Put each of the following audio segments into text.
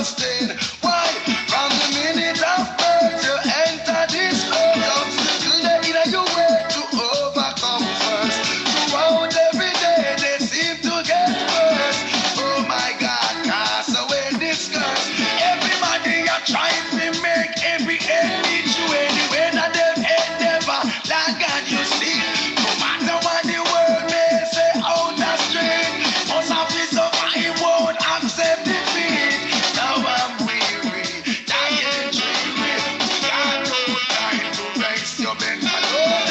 sustained. Why? From the minute of birth you enter this earth, obstacle that in your way to overcome first. Throughout every day they seem to get worse. Oh my God, cast away this curse. Everybody are trying to make every end meet you anyway that them endeavor. Like God, you see, no matter what the world may say out the street, must have this suffer, it won't accept defeat. Now I'm weary, dying dreary. We got no time to race your mental load.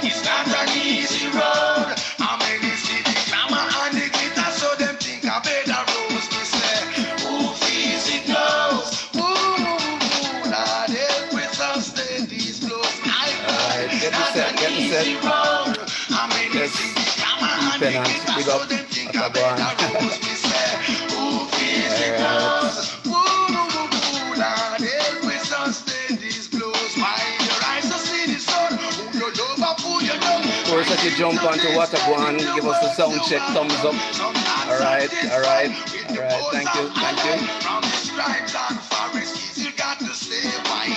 It's not an easy road. How many see the glamour and the glitter, so them think I better rose. Me say, who feels it knows? Ooh, Lord, help me sustain these blows. I All right, it's get me not set, an get me set. easy road. How many see the Yes, glamour E and the Penance, glitter, big so up. them think What I a go on. better rose. Me say, who feels All it right. knows? Ooh, Lord, help me sustain these blows. Why your eyes to see the sun? Who you love, who you know? Of course, as you Trying jump to onto discredit Wataguan, the give us the words sound you check, have thumbs done. up. Some not All right, all satisfied right, with all the right. pose Thank of you, thank ally. you. From the stripes and Pharisees, you got to stay wide.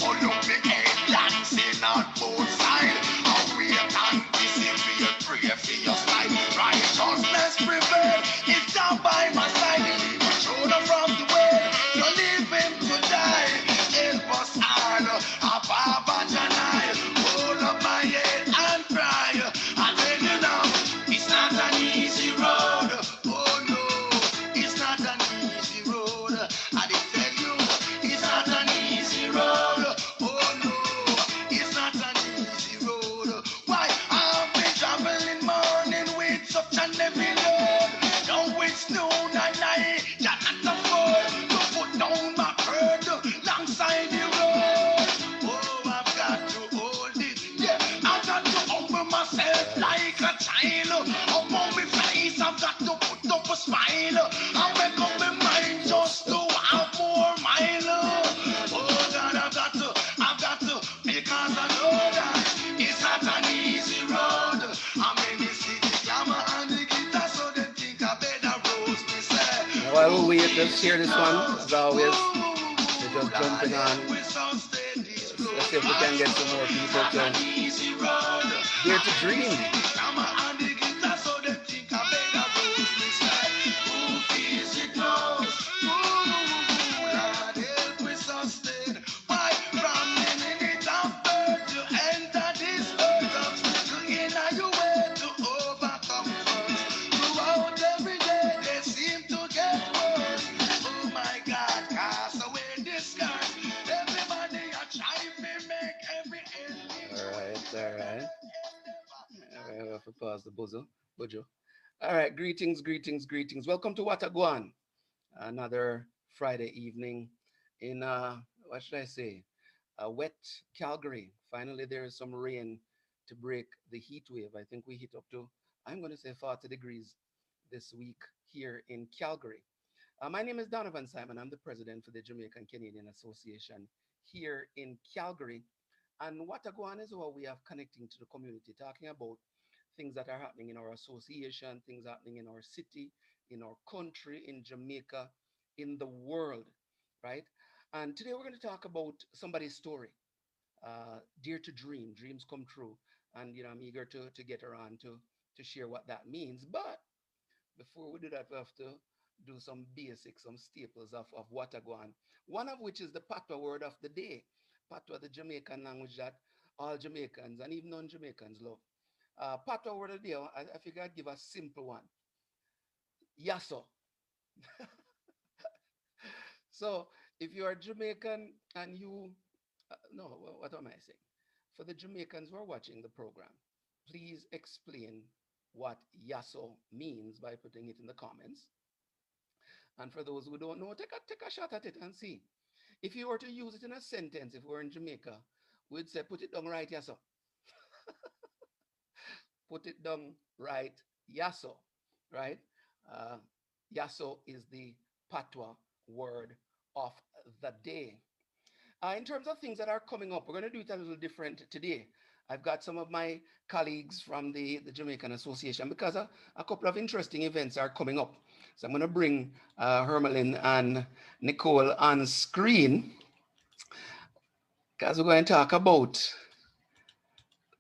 Oh, look, me head dancing on both sides. How we anticipate, pray for your side. Righteousness prevail. It's down by my side. Leave a shoulder from the way. You're living to die. Help us all. Ababa Janai. Hold up my head and cry. I tell you now, it's not an easy road. Oh no, it's not an easy road. I did tell you, it's not an easy road. Oh no, it's not an easy road. Why? I've been traveling morning with such a heavy load. Now it's noon and I cannot afford to put down my burden alongside the road. Oh, I've got to hold it. Yeah, I've got to humble All myself right. like a child. Upon my face, I've got to put up a smile. I make up my mind just Just to have more mile. Oh God, I've got to, because I know that it's not an easy road. I mean, you see the glamour and the glitter, so they think I better rose. Me say, now, while who we wait, let's feels share it this one knows? as always. If you're Ooh, just Lord, jumping help on, we sustain these let's flows. see if we can get some more It's people not an to easy road. dare I to mean, you dream. see the glamour and the glitter, so they think I better rose. Me say, who feels it knows? Ooh, Lord, help we sustain. Why, from the minute of birth you enter this earth, obstacle in your way to overcome first. Throughout every day they seem to get worse. Oh my God, cast away this curse. Everybody are trying to make every enemy All joy. right, all That right. them endeavor. We have to pause the buzzer. All right, greetings, greetings, greetings. Welcome to Wataguan. Another Friday evening in what should I say? A wet Calgary. Finally, there is some rain to break the heat wave. I think we hit up to, I'm going to say 40 degrees this week here in Calgary. My name is Donovan Simon. I'm the president for the Jamaican Canadian Association here in Calgary. And Wataguan is how we are connecting to the community, talking about things that are happening in our association, things happening in our city, in our country, in Jamaica, in the world, right? And today we're going to talk about somebody's story. Dare to dream, dreams come true. And I'm eager to get around to share what that means. But before we do that, we have to do some basics, some staples of Wataguan. One of which is the Patois word of the day. Patois, the Jamaican language that all Jamaicans and even non-Jamaicans love. Patois word of the day, I figure I'd give a simple one. Yasso. So if you are Jamaican and you, no, what am I saying? For the Jamaicans who are watching the program, please explain what yasso means by putting it in the comments. And for those who don't know, take a shot at it and see. If you were to use it in a sentence, if we're in Jamaica, we'd say, put it down right, yasso. Put it down right, yasso, right? Uh, yasso is the patois word of the day. In terms of things that are coming up, we're going to do it a little different today. I've got some of my colleagues from the Jamaican Association because a couple of interesting events are coming up. So I'm going to bring Hermelin and Nicole on screen because we're going to talk about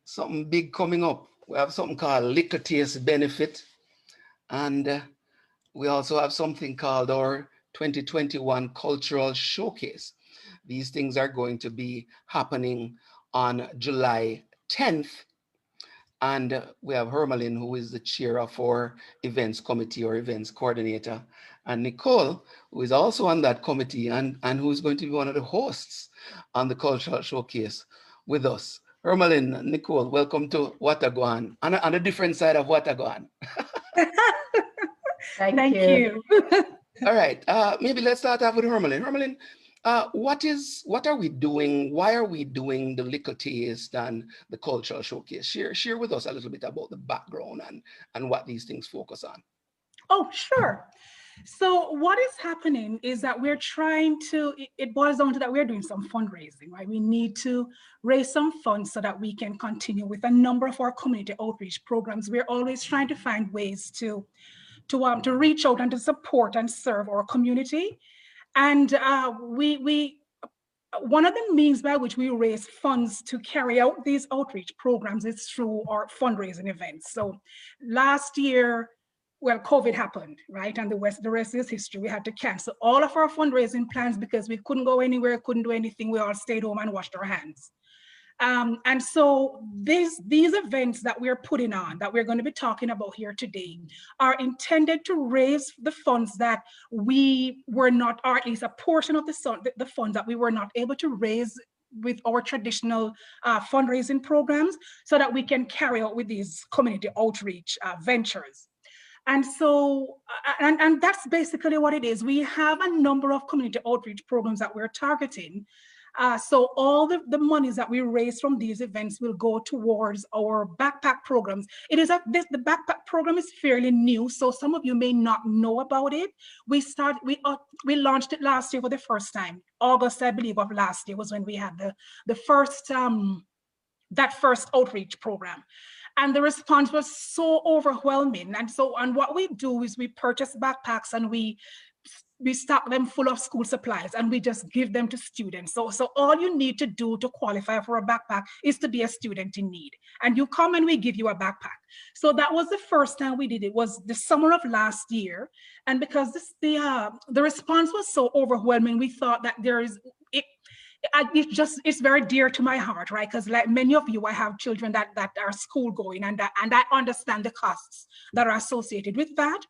something big coming up. We have something called Liquor Taste Benefit, and we also have something called our 2021 Cultural Showcase. These things are going to be happening on July 10th. And we have Hermelin, who is the chair of our events committee or events coordinator, and Nicole, who is also on that committee and who is going to be one of the hosts on the Cultural Showcase with us. Hermelin, Nicole, welcome to Wataguan, on a different side of Wataguan. Thank you. All right, maybe let's start off with Hermelin. Hermelin, what are we doing? Why are we doing the Liquor Taste and the Cultural Showcase? Share with us a little bit about the background and what these things focus on. Oh, sure. So what is happening is that we're trying to, it boils down to that we're doing some fundraising, right? We need to raise some funds so that we can continue with a number of our community outreach programs. We're always trying to find ways to reach out and to support and serve our community. And one of the means by which we raise funds to carry out these outreach programs is through our fundraising events. So last year, well, COVID happened, right? And the rest is history. We had to cancel all of our fundraising plans because we couldn't go anywhere, couldn't do anything. We all stayed home and washed our hands. And so these events that we're putting on, that we're going to be talking about here today, are intended to raise the funds that we were not, or at least a portion of the funds that we were not able to raise with our traditional fundraising programs, so that we can carry out with these community outreach ventures. And so, and that's basically what it is. We have a number of community outreach programs that we're targeting. So all the monies that we raise from these events will go towards our backpack programs. The backpack program is fairly new, so some of you may not know about it. We launched it last year for the first time. August, I believe, of last year was when we had the first that first outreach program. And the response was so overwhelming. And what we do is we purchase backpacks and we stock them full of school supplies and we just give them to students. So all you need to do to qualify for a backpack is to be a student in need. And you come and we give you a backpack. So that was the first time we did it, was the summer of last year. And because the response was so overwhelming, we thought that it's very dear to my heart, right? Because like many of you, I have children that are school going, and I understand the costs that are associated with that.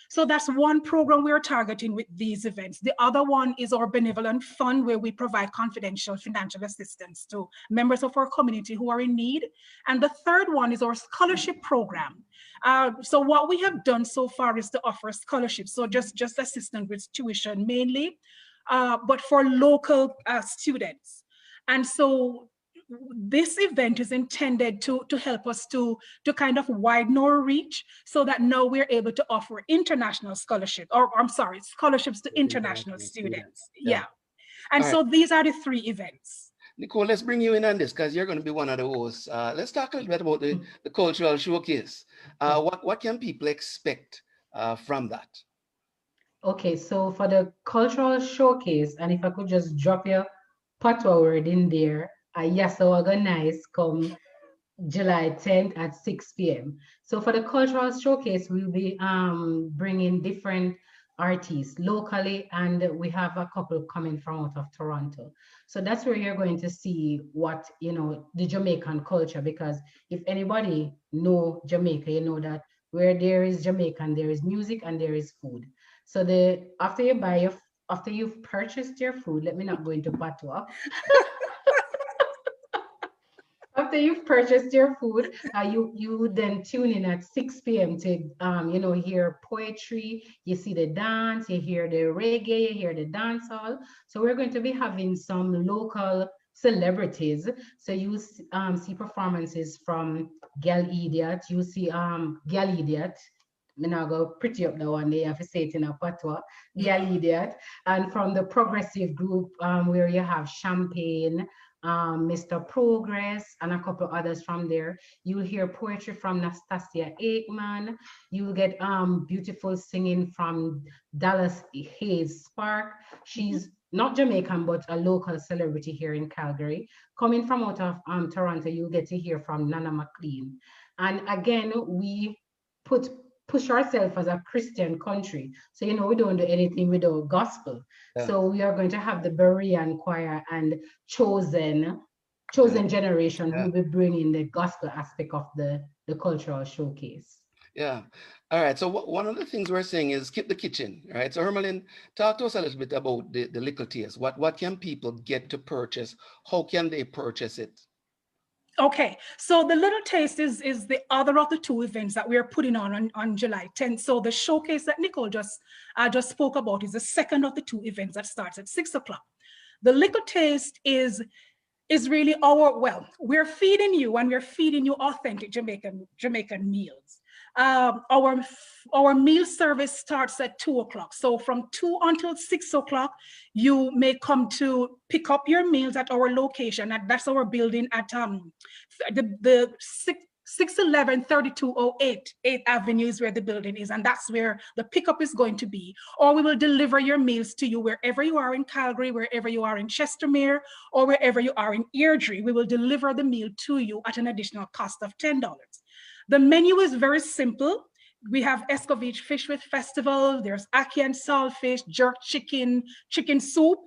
So that's one program we're targeting with these events. The other one is our benevolent fund, where we provide confidential financial assistance to members of our community who are in need. And the third one is our scholarship program. So what we have done so far is to offer scholarships. So just assistance with tuition mainly, but for local students. And so this event is intended to help us to kind of widen our reach, so that now we're able to offer international scholarships, scholarships to international students. Yeah. And so these are the three events. Nicole, let's bring you in on this because you're going to be one of the hosts. Let's talk a little bit about the Cultural Showcase. What can people expect from that? Okay, so for the Cultural Showcase, and if I could just drop your patois word in there, yes, organized come July 10th at 6 p.m. So for the Cultural Showcase, we'll be bringing different artists locally, and we have a couple coming from out of Toronto. So that's where you're going to see what, the Jamaican culture, because if anybody know Jamaica, you know that where there is Jamaican, there is music and there is food. So after you've purchased your food, let me not go into patois. After you've purchased your food, you then tune in at 6 p.m. to hear poetry, you see the dance, you hear the reggae, you hear the dancehall. So we're going to be having some local celebrities. So you see performances from Gal Idiot, you see Gal Idiot. I'm now go pretty up the one day, I have to say it in a patois, Gal Idiot. And from the progressive group, where you have Champagne, Mr. Progress, and a couple others from there. You'll hear poetry from Nastasia Aikman. You'll get beautiful singing from Dallas Hayes Spark. She's not Jamaican, but a local celebrity here in Calgary. Coming from out of Toronto, you'll get to hear from Nana McLean. And again, we push ourselves as a Christian country. So, we don't do anything without gospel. Yeah. So we are going to have the Berean choir and chosen generation who will be bringing the gospel aspect of the cultural showcase. Yeah. All right. So one of the things we're saying is keep the kitchen, right? So Hermelin, talk to us a little bit about the Little Taste. What can people get to purchase? How can they purchase it? Okay, so the Little Taste is the other of the two events that we are putting on July 10th. So the showcase that Nicole just spoke about is the second of the two events that starts at 6 o'clock. The Little Taste is really we're feeding you, and we're feeding you authentic Jamaican meals. Our meal service starts at 2 o'clock. So from 2 until 6 o'clock, you may come to pick up your meals at our location. And that's our building at the 611 3208 8th Avenue is where the building is, and that's where the pickup is going to be. Or we will deliver your meals to you wherever you are in Calgary, wherever you are in Chestermere, or wherever you are in Airdrie. We will deliver the meal to you at an additional cost of $10. The menu is very simple. We have Escovitch Fish with Festival, there's ackee and saltfish, jerk chicken, chicken soup.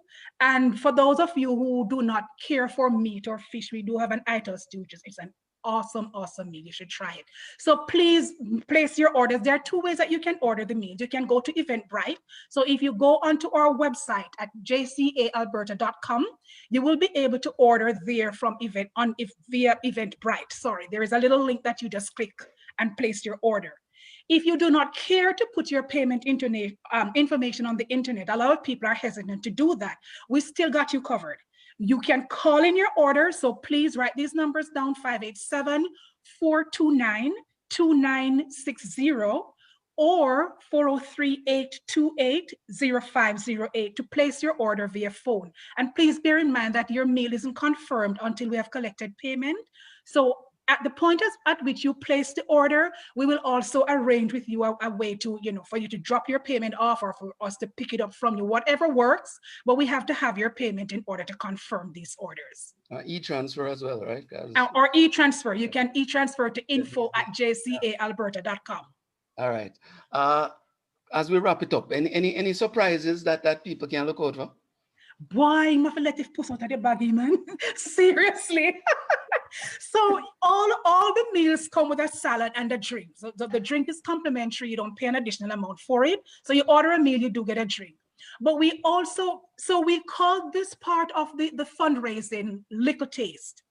And for those of you who do not care for meat or fish, we do have an Ital stew. It's an awesome meal. You should try it. So please place your orders. There are two ways that you can order the meals. You can go to Eventbrite. So if you go onto our website at jcaalberta.com, you will be able to order there from via Eventbrite. Sorry, there is a little link that you just click and place your order. If you do not care to put your payment information on the internet, a lot of people are hesitant to do that. We still got you covered. You can call in your order, so please write these numbers down: 587-429-2960 or 403-828-0508 to place your order via phone. And please bear in mind that your meal isn't confirmed until we have collected payment. So at the point at which you place the order, we will also arrange with you a way to, for you to drop your payment off, or for us to pick it up from you, whatever works. But we have to have your payment in order to confirm these orders. E-transfer as well, right? Or e-transfer. You can e-transfer to info@jcaalberta.com. All right. As we wrap it up, any surprises that people can look out for? Boy, I'm gonna let it push out of the baggy, man. Seriously. So all the meals come with a salad and a drink. So the drink is complimentary. You don't pay an additional amount for it. So you order a meal, you do get a drink. But we also, we call this part of the fundraising Little Taste.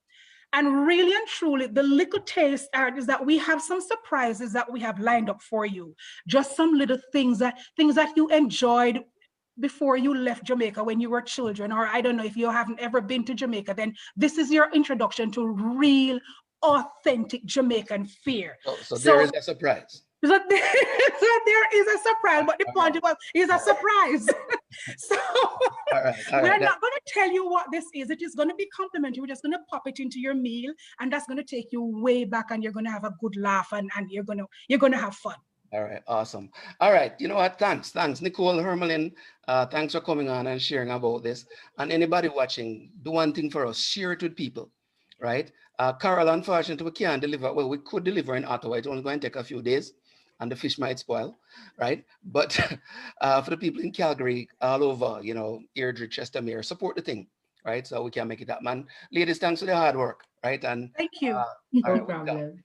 And really and truly, the Little Taste is that we have some surprises that we have lined up for you. Just some little things that you enjoyed before you left Jamaica when you were children, or I don't know, if you haven't ever been to Jamaica, then this is your introduction to real, authentic Jamaican fare. So there is a surprise. So there is a surprise, but the point is a surprise. So all right. We're not going to tell you what this is. It is going to be complimentary. We're just going to pop it into your meal, and that's going to take you way back, and you're going to have a good laugh, and you're going to have fun. All right, awesome. All right, you know what? Thanks, Nicole Hermelin. Thanks for coming on and sharing about this. And anybody watching, do one thing for us: share it with people, right? Carol, unfortunately, we can't deliver. Well, we could deliver in Ottawa. It's only going to take a few days, and the fish might spoil, right? But for the people in Calgary, all over, Airdrie, Chestermere, support the thing, right? So we can make it happen. Ladies, thanks for the hard work, right? And thank you. No problem.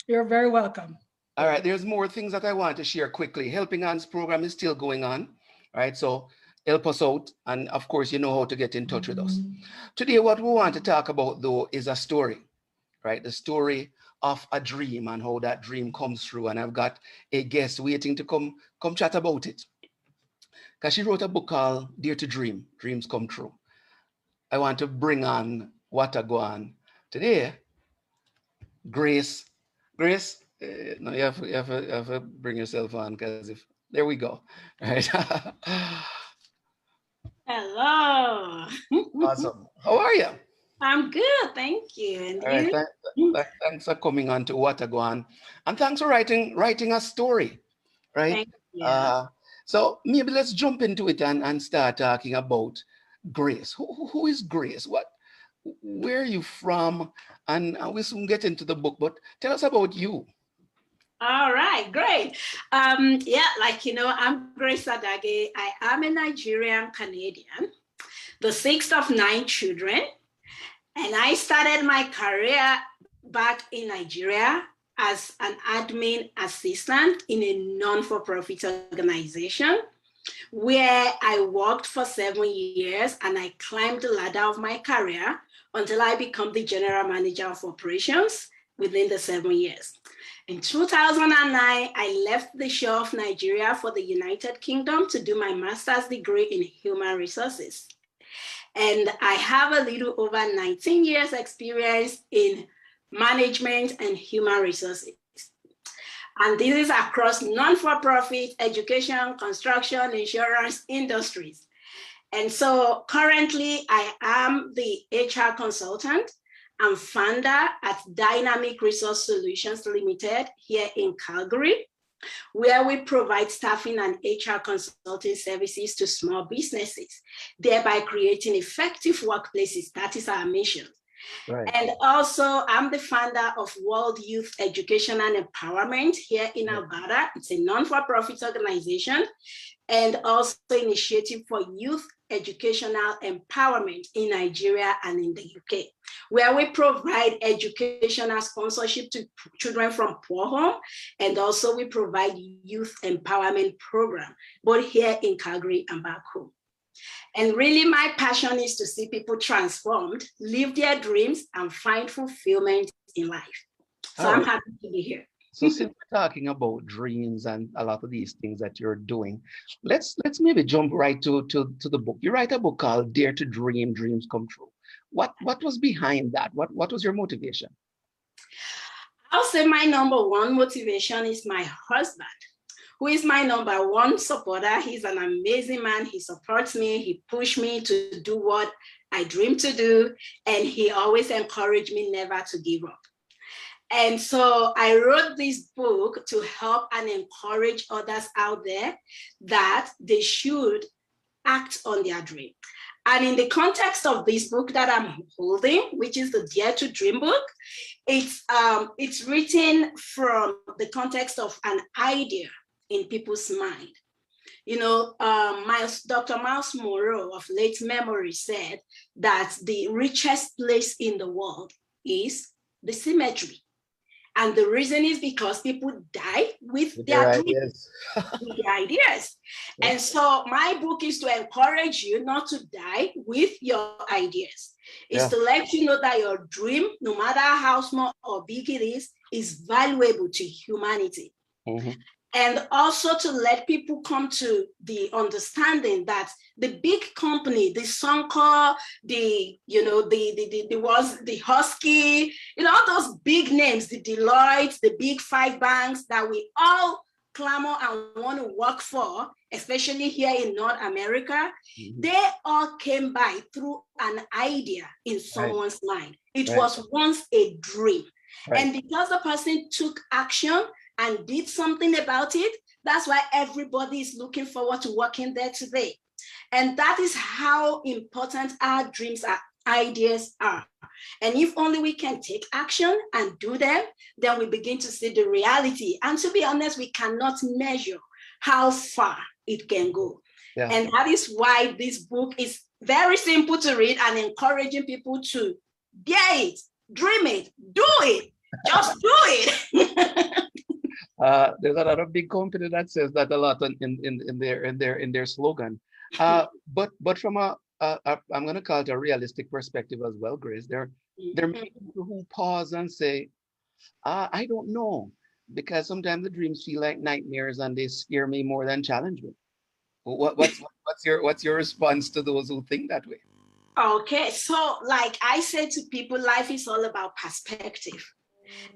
You're very welcome. All right, there's more things that I want to share quickly. Helping Hands program is still going on, right? So help us out. And of course, you know how to get in touch with us. Today, what we want to talk about, though, is a story, right? The story of a dream and how that dream comes through. And I've got a guest waiting to come chat about it. Because she wrote a book called Dare to Dream, Dreams Come True. I want to bring on Watagwan today. Grace. No, you have to bring yourself on, because there we go. Right. Hello. Awesome. How are you? I'm good, thank you. And All right, you? thanks for coming on to Wataguan, and thanks for writing a story, right? Thank you. So maybe let's jump into it and start talking about Grace. Who is Grace? Where are you from? And we'll soon get into the book, but tell us about you. All right, great. Yeah, like you know, I'm Grace Adage. I am a Nigerian Canadian, the sixth of 9 children, and I started my career back in Nigeria as an admin assistant in a non-for-profit organization where I worked for 7 years and I climbed the ladder of my career until I became the general manager of operations within the 7 years. In 2009, I left the shore of Nigeria for the United Kingdom to do my master's degree in human resources. And I have a little over 19 years experience in management and human resources. And this is across non-for-profit, education, construction, insurance industries. And so currently I am the HR consultant and founder at Dynamic Resource Solutions Limited here in Calgary, where we provide staffing and HR consulting services to small businesses, thereby creating effective workplaces. That is our mission. Right. And also, I'm the founder of World Youth Education and Empowerment here in Alberta. It's a non-for-profit organization and also initiative for youth educational empowerment in Nigeria and in the UK, where we provide educational sponsorship to children from poor home, and also we provide youth empowerment program, both here in Calgary and back home. And really my passion is to see people transformed, live their dreams, and find fulfillment in life. So I'm happy to be here. So since we're talking about dreams and a lot of these things that you're doing, let's maybe jump right to the book. You write a book called Dare to Dream, Dreams Come True. What was behind that? What was your motivation? I'll say my number one motivation is my husband, who is my number one supporter. He's an amazing man. He supports me. He pushed me to do what I dream to do. And he always encouraged me never to give up. And so I wrote this book to help and encourage others out there that they should act on their dream. And in the context of this book that I'm holding, which is the Dare to Dream book, it's written from the context of an idea in people's mind. You know, Dr. Miles Monroe of late memory said that the richest place in the world is the cemetery. And the reason is because people die with their ideas. With their ideas. Yeah. And so my book is to encourage you not to die with your ideas. It's to let you know that your dream, no matter how small or big it is valuable to humanity. Mm-hmm. And also to let people come to the understanding that the big company, the Suncor, the Husky, all those big names, the Deloitte, the big 5 banks that we all clamor and want to work for, especially here in North America, they all came by through an idea in someone's mind. It was once a dream. And because the person took action and did something about it, that's why everybody is looking forward to working there today. And that is how important our dreams, our ideas are. And if only we can take action and do them, then we begin to see the reality. And to be honest, we cannot measure how far it can go. Yeah. And that is why this book is very simple to read and encouraging people to dare it, dream it, do it, just do it. There's a lot of big company that says that a lot in their slogan. But from I'm going to call it a realistic perspective as well, Grace. There are many people who pause and say, I don't know, because sometimes the dreams feel like nightmares and they scare me more than challenge me. What's your response to those who think that way? Okay, so like I said to people, life is all about perspective.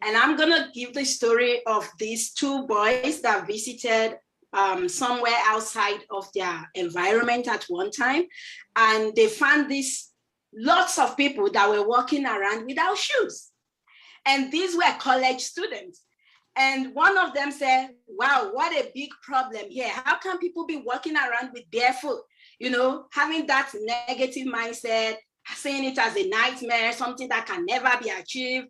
And I'm going to give the story of these 2 boys that visited somewhere outside of their environment at one time. And they found this lots of people that were walking around without shoes. And these were college students. And one of them said, wow, what a big problem here. How can people be walking around with barefoot? You know, having that negative mindset, seeing it as a nightmare, something that can never be achieved.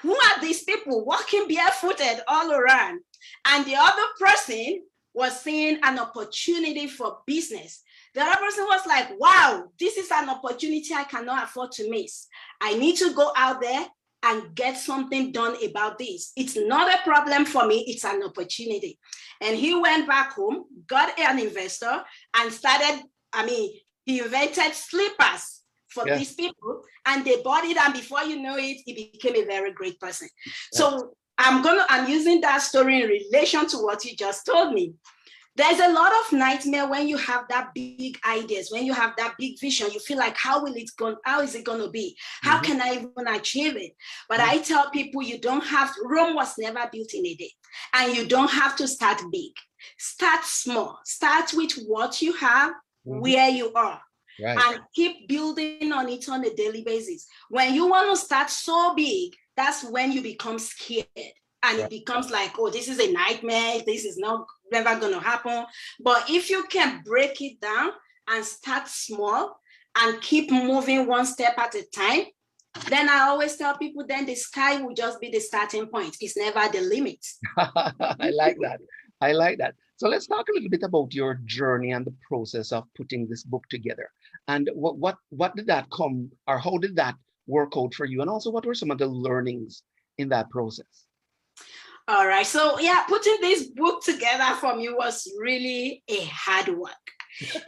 Who are these people walking barefooted all around? And the other person was seeing an opportunity for business. The other person was like, wow, this is an opportunity I cannot afford to miss. I need to go out there and get something done about this. It's not a problem for me, it's an opportunity. And he went back home, got an investor, and started, he invented slippers for these people, and they bought it, and before you know it, he became a very great person. Yeah. So I'm using that story in relation to what you just told me. There's a lot of nightmare when you have that big ideas, when you have that big vision, you feel like, how is it going to be? How can I even achieve it? But I tell people, Rome was never built in a day, and you don't have to start big. Start small. Start with what you have, where you are, and keep building on it on a daily basis. When you want to start so big, that's when you become scared. And it becomes like, oh, this is a nightmare. This is never going to happen. But if you can break it down and start small and keep moving one step at a time, then I always tell people, then the sky will just be the starting point. It's never the limit. I like that. I like that. So let's talk a little bit about your journey and the process of putting this book together. And what did that come, or how did that work out for you? And also, what were some of the learnings in that process? All right. So yeah, putting this book together for me was really a hard work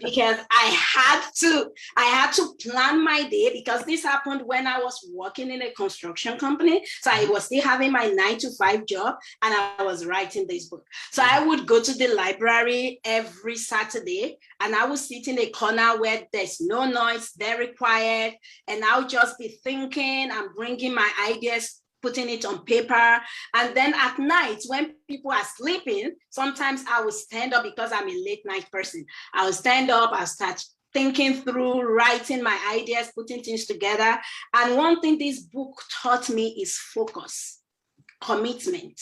because I had to plan my day, because this happened when I was working in a construction company. So I was still having my 9-to-5 job, and I was writing this book. So I would go to the library every Saturday, and I would sit in a corner where there's no noise, very quiet, and I'll just be thinking and bringing my ideas, putting it on paper. And then at night, when people are sleeping, sometimes I will stand up, because I'm a late night person. I'll stand up, I'll start thinking through, writing my ideas, putting things together. And one thing this book taught me is focus, commitment,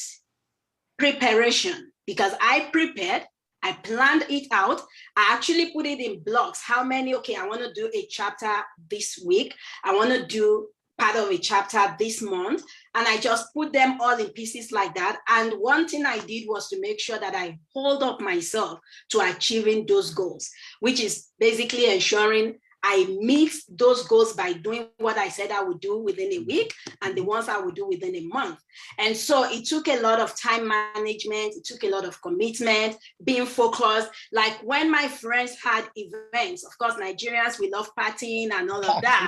preparation, because I prepared, I planned it out. I actually put it in blocks. How many, I want to do a chapter this week. I want to do part of a chapter this month. And I just put them all in pieces like that. And one thing I did was to make sure that I hold up myself to achieving those goals, which is basically ensuring I meet those goals by doing what I said I would do within a week and the ones I would do within a month. And so it took a lot of time management. It took a lot of commitment, being focused. Like when my friends had events, of course, Nigerians, we love partying and all of that.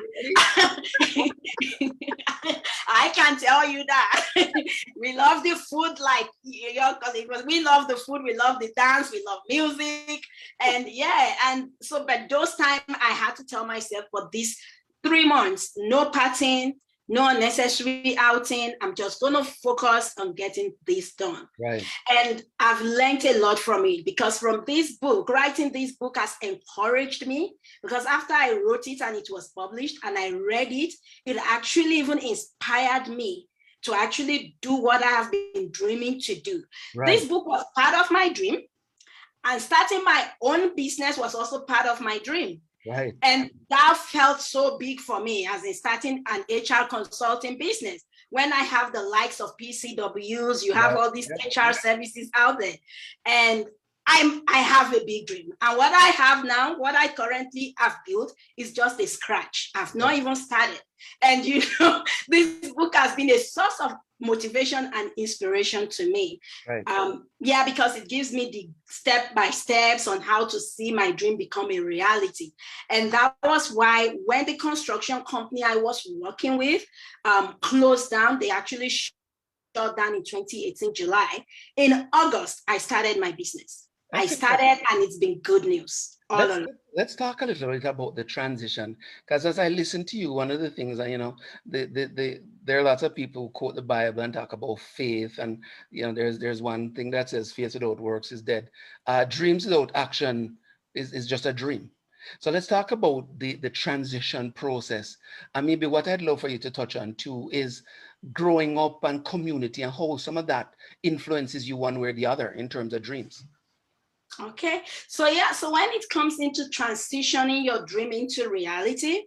I can tell you that. We love the food, like your colleague was. We love the food, we love the dance, we love music. And so, but those times I had to tell myself, for these 3 months, no partying, no unnecessary outing. I'm just going to focus on getting this done. Right. And I've learned a lot from it, because from this book, writing this book has encouraged me, because after I wrote it and it was published and I read it, it actually even inspired me to actually do what I have been dreaming to do. Right. This book was part of my dream, and starting my own business was also part of my dream. Right. And that felt so big for me, as in starting an HR consulting business. When I have the likes of PCWs, you have all these HR services out there. And I have a big dream. And what I have now, what I currently have built, is just a scratch. I've not even started. And this book has been a source of motivation and inspiration to me. Right. Because it gives me the step-by-steps on how to see my dream become a reality. And that was why when the construction company I was working with closed down, they actually shut down in 2018, July. In August, I started my business. I started, and it's been good news. Let's talk a little bit about the transition, because as I listen to you, one of the things that, there are lots of people who quote the Bible and talk about faith, and there's one thing that says faith without works is dead. Dreams without action is just a dream. So let's talk about the transition process. And maybe what I'd love for you to touch on too is growing up and community and how some of that influences you one way or the other in terms of dreams. Okay, so yeah, so when it comes into transitioning your dream into reality,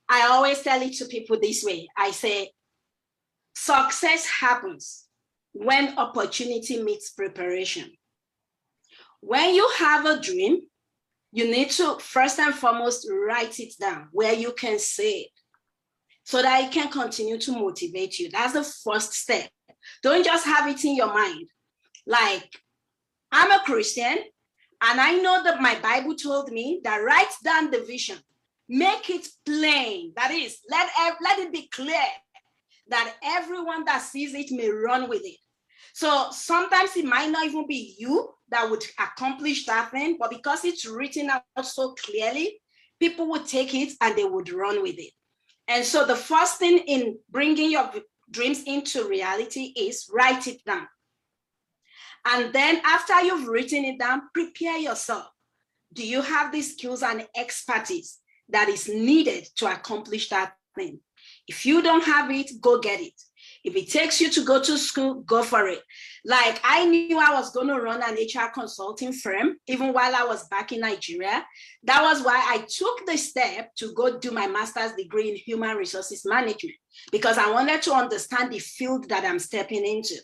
I always tell it to people this way. I say, success happens when opportunity meets preparation. When you have a dream, you need to first and foremost write it down where you can say it so that it can continue to motivate you. That's the first step. Don't just have it in your mind. Like, I'm a Christian, and I know that my Bible told me that write down the vision, make it plain. That is, let it be clear that everyone that sees it may run with it. So sometimes it might not even be you that would accomplish that thing, but because it's written out so clearly, people would take it and they would run with it. And so the first thing in bringing your dreams into reality is write it down. And then after you've written it down, prepare yourself. Do you have the skills and expertise that is needed to accomplish that thing? If you don't have it, go get it. If it takes you to go to school, go for it. Like, I knew I was going to run an HR consulting firm, even while I was back in Nigeria. That was why I took the step to go do my master's degree in human resources management, because I wanted to understand the field that I'm stepping into.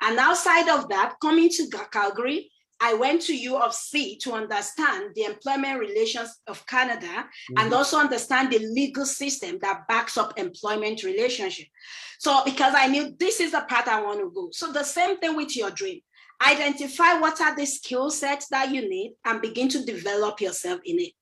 And outside of that, coming to Calgary, I went to U of C to understand the employment relations of Canada and also understand the legal system that backs up employment relationship. So because I knew this is the path I want to go. So the same thing with your dream. Identify what are the skill sets that you need and begin to develop yourself in it.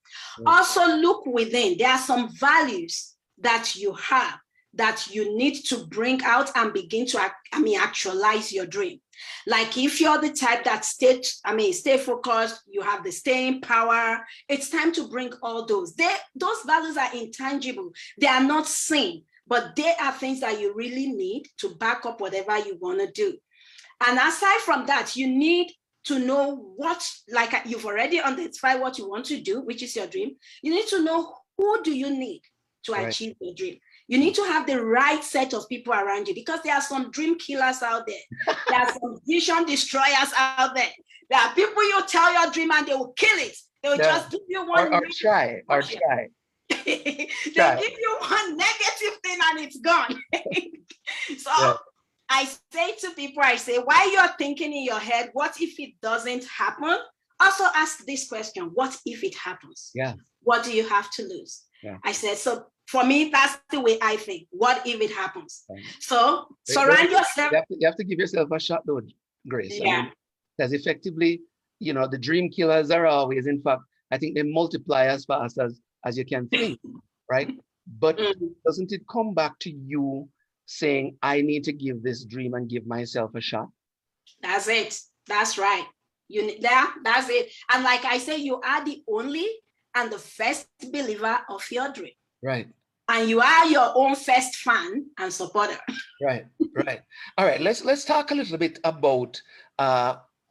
Also look within. There are some values that you have that you need to bring out and begin to actualize your dream. Like, if you're the type that stay focused, you have the staying power, it's time to bring all those. Those values are intangible. They are not seen, but they are things that you really need to back up whatever you want to do. And aside from that, you need to know what, like you've already identified what you want to do, which is your dream. You need to know who do you need to achieve your dream. You need to have the right set of people around you, because there are some dream killers out there. There are some vision destroyers out there. There are people you tell your dream and they will kill it. They will just give you one. Or try. They give you one negative thing and it's gone. So I say to people, I say, while you're thinking in your head, what if it doesn't happen? Also ask this question, what if it happens? Yeah. What do you have to lose? Yeah. I said, so for me, that's the way I think. What if it happens? So surround yourself. You have to give yourself a shot though, Grace. Yeah. Because effectively, the dream killers are always, in fact, I think they multiply as fast as you can think, right? But doesn't it come back to you saying, I need to give this dream and give myself a shot? That's it. That's right. That's it. And like I say, you are the only and the first believer of your dream. Right. And you are your own first fan and supporter. Right. All right, let's talk a little bit about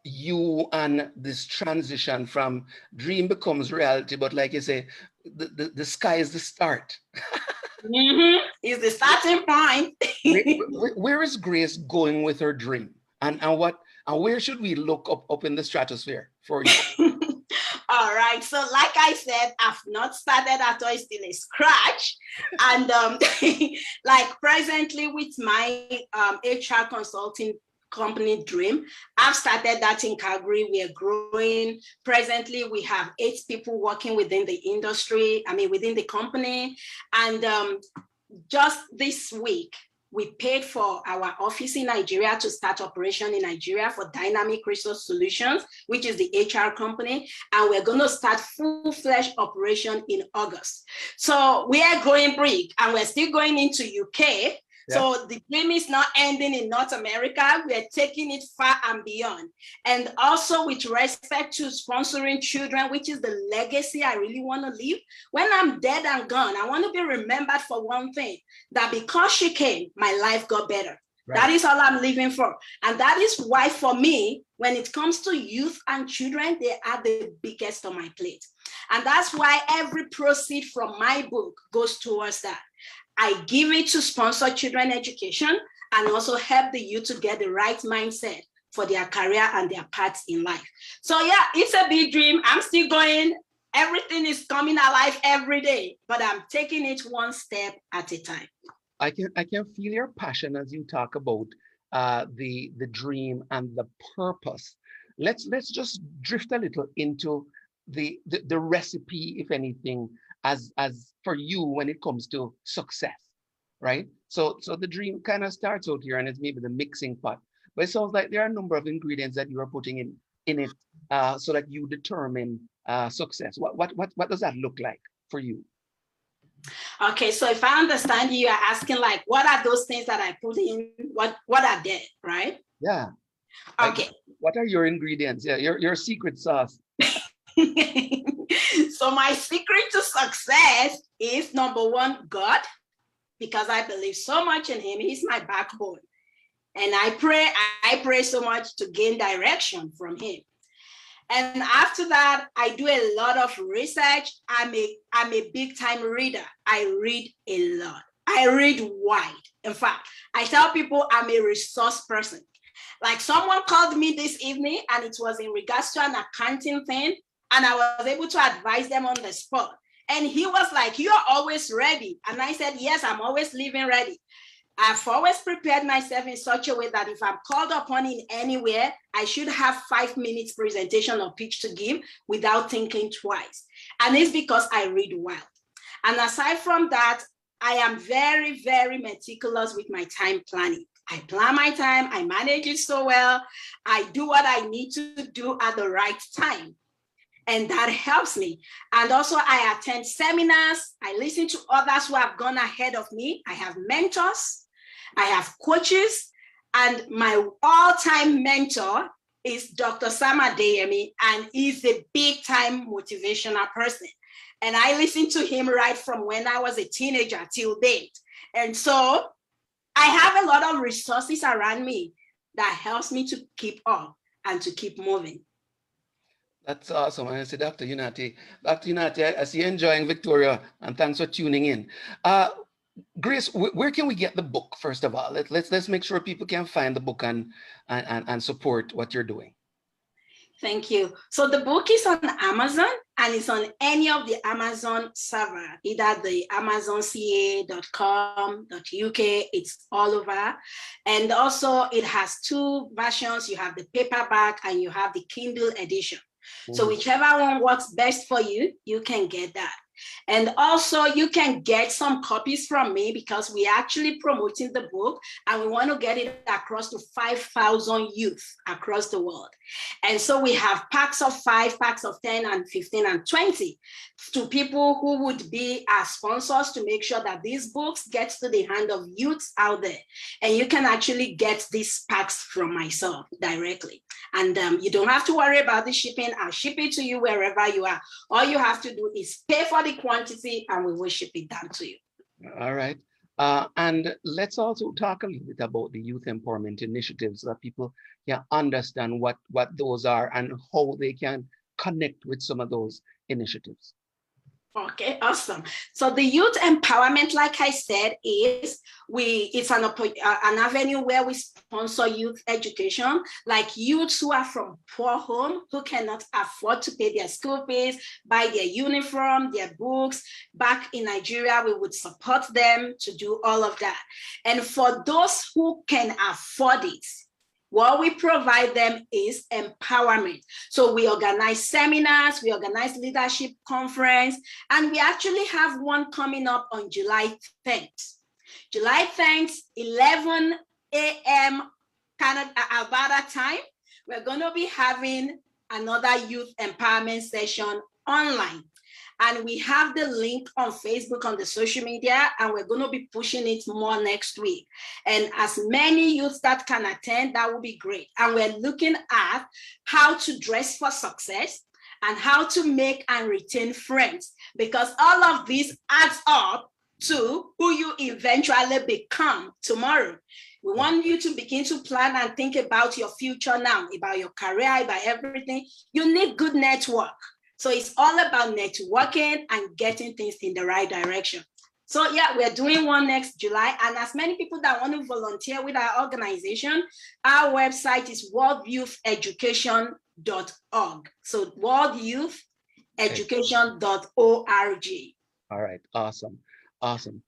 you and this transition from dream becomes reality, but like you say, the sky is the start. It's the starting point. Where is Grace going with her dream? And where should we look up in the stratosphere for you? All right, so like I said, I've not started at all, it's still a scratch. And like presently with my HR consulting company Dream, I've started that in Calgary. We are growing. Presently, we have 8 people working within the industry, within the company. And just this week, we paid for our office in Nigeria to start operation in Nigeria for Dynamic Resource Solutions, which is the HR company. And we're going to start full-fledged operation in August. So we are growing big and we're still going into UK. Yeah. So the dream is not ending in North America. We are taking it far and beyond. And also with respect to sponsoring children, which is the legacy I really want to leave. When I'm dead and gone, I want to be remembered for one thing, that because she came, my life got better. Right. That is all I'm living for. And that is why for me, when it comes to youth and children, they are the biggest on my plate. And that's why every proceed from my book goes towards that. I give it to sponsor children education and also help the youth to get the right mindset for their career and their paths in life. So yeah, it's a big dream. I'm still going. Everything is coming alive every day, but I'm taking it one step at a time. I can feel your passion as you talk about the dream and the purpose. Let's just drift a little into the recipe, if anything, as for you when it comes to success, right? So the dream kind of starts out here, and it's maybe the mixing pot, but it sounds like there are a number of ingredients that you are putting in it so that you determine success. What does that look like for you? Okay, so if I understand you are asking like, what are those things that I put in? What are they, right? Yeah. Okay. Like, what are your ingredients? Yeah, your secret sauce. So my secret to success is number one, God, because I believe so much in him. He's my backbone. And I pray so much to gain direction from him. And after that, I do a lot of research. I'm a big time reader. I read a lot. I read wide. In fact, I tell people I'm a resource person. Like someone called me this evening and it was in regards to an accounting thing. And I was able to advise them on the spot. And he was like, "You're always ready." And I said, "Yes, I'm always living ready." I've always prepared myself in such a way that if I'm called upon in anywhere, I should have 5 minutes presentation or pitch to give without thinking twice. And it's because I read well. And aside from that, I am very, very meticulous with my time planning. I plan my time, I manage it so well. I do what I need to do at the right time. And that helps me. And also I attend seminars. I listen to others who have gone ahead of me. I have mentors. I have coaches. And my all-time mentor is Dr. Sam Adeyemi, and he's a big-time motivational person. And I listen to him right from when I was a teenager till date. And so I have a lot of resources around me that helps me to keep up and to keep moving. That's awesome. And I say, Dr. Unati, I see you enjoying Victoria, and thanks for tuning in. Grace, where can we get the book, first of all? Let's make sure people can find the book and support what you're doing. Thank you. So the book is on Amazon, and it's on any of the Amazon server, either the amazonca.com.uk, it's all over. And also it has 2 versions. You have the paperback and you have the Kindle edition. So whichever one works best for you, you can get that. And also you can get some copies from me because we're actually promoting the book and we want to get it across to 5,000 youth across the world. And so we have packs of 5, packs of 10 and 15 and 20 to people who would be our sponsors to make sure that these books get to the hand of youths out there. And you can actually get these packs from myself directly. And you don't have to worry about the shipping. I'll ship it to you wherever you are. All you have to do is pay for the quantity and we will ship it down to you. All right. And let's also talk a little bit about the youth empowerment initiatives so that people can understand what those are and how they can connect with some of those initiatives. Okay, awesome. So the youth empowerment, like I said, it's an avenue where we sponsor youth education, like youths who are from poor home, who cannot afford to pay their school fees, buy their uniform, their books. Back in Nigeria, we would support them to do all of that. And for those who can afford it, what we provide them is empowerment. So we organize seminars, we organize leadership conference, and we actually have one coming up on July 10th. July 10th, 11 a.m. Canada, Alberta time, we're going to be having another youth empowerment session online. And we have the link on Facebook, on the social media, and we're going to be pushing it more next week. And as many youths that can attend, that will be great. And we're looking at how to dress for success and how to make and retain friends, because all of this adds up to who you eventually become tomorrow. We want you to begin to plan and think about your future now, about your career, about everything. You need good network. So it's all about networking and getting things in the right direction. So yeah, we're doing one next July. And as many people that want to volunteer with our organization, our website is worldyoutheducation.org. So worldyoutheducation.org. All right, awesome, awesome.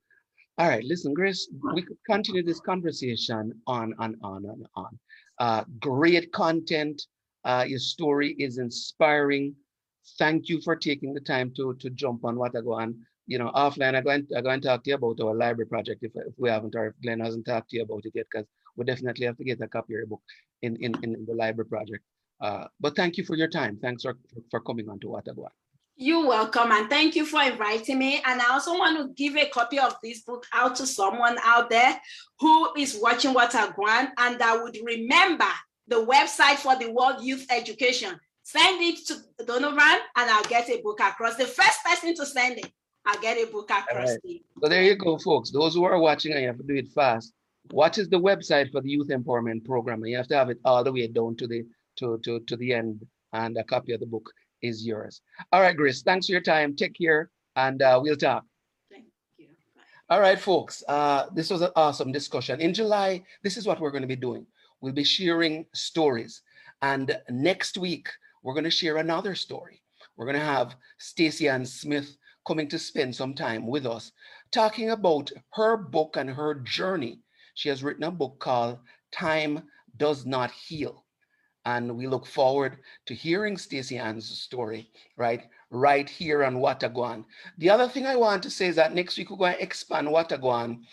All right, listen, Grace, we could continue this conversation on and on and on. Great content. Your story is inspiring. Thank you for taking the time to jump on Wataguan. You know, offline, I'm going to talk to you about our library project if we haven't, or if Glenn hasn't talked to you about it yet, because we definitely have to get a copy of your book in the library project. But thank you for your time. Thanks for coming on to Wataguan. You're welcome, and thank you for inviting me. And I also want to give a copy of this book out to someone out there who is watching Wataguan and that would remember the website for the World Youth Education. Send it to Donovan and I'll get a book across. The first person to send it, I'll get a book across. Right. So there you go, folks. Those who are watching, and you have to do it fast. What is the website for the Youth Empowerment Program? And you have to have it all the way down to the end, and a copy of the book is yours. All right, Grace, thanks for your time. Take care, and we'll talk. Thank you. Bye. All right, folks, this was an awesome discussion. In July, this is what we're going to be doing. We'll be sharing stories. And next week, we're going to share another story. We're going to have Stacey Ann Smith coming to spend some time with us, talking about her book and her journey. She has written a book called Time Does Not Heal. And we look forward to hearing Stacey Ann's story, right here on Wataguan. The other thing I want to say is that next week we're going to expand Wataguan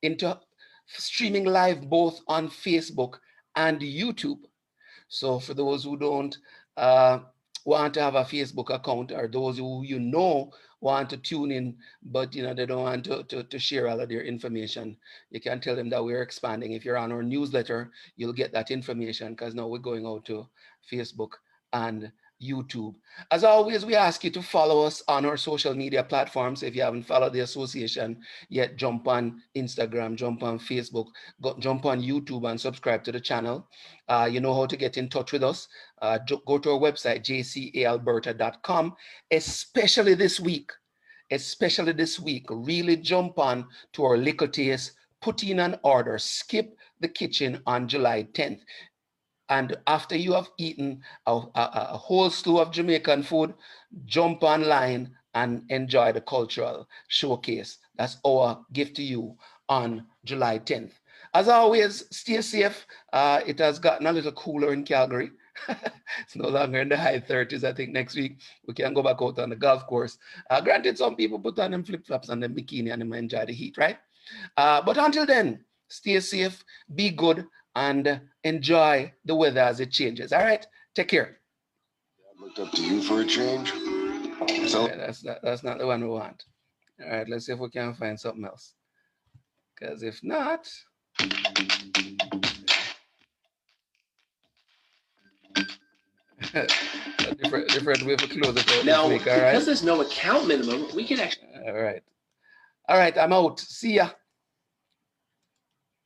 into streaming live both on Facebook and YouTube. So for those who don't want to have a Facebook account, or those who want to tune in, but they don't want to share all of their information, you can tell them that we're expanding. If you're on our newsletter, you'll get that information, because now we're going out to Facebook and YouTube. As always, we ask you to follow us on our social media platforms. If you haven't followed the association yet, jump on Instagram, jump on Facebook, jump on YouTube and subscribe to the channel. You know how to get in touch with us. Go to our website, jcaalberta.com, especially this week, really jump on to our Liquor Taste, put in an order, skip the kitchen on July 10th. And after you have eaten a whole slew of Jamaican food, jump online and enjoy the cultural showcase. That's our gift to you on July 10th. As always, stay safe. It has gotten a little cooler in Calgary. It's no longer in the high 30s. I think next week we can go back out on the golf course. Granted, some people put on them flip-flops and them bikini and they enjoy the heat, right? But until then, stay safe, be good, and enjoy the weather as it changes. All right, take care. I looked up to you for a change. So right, that's not the one we want. All right, let's see if we can find something else. Because if not, a different way for close it out Now, this week, all right? because there's no account minimum, we can actually. All right, I'm out. See ya.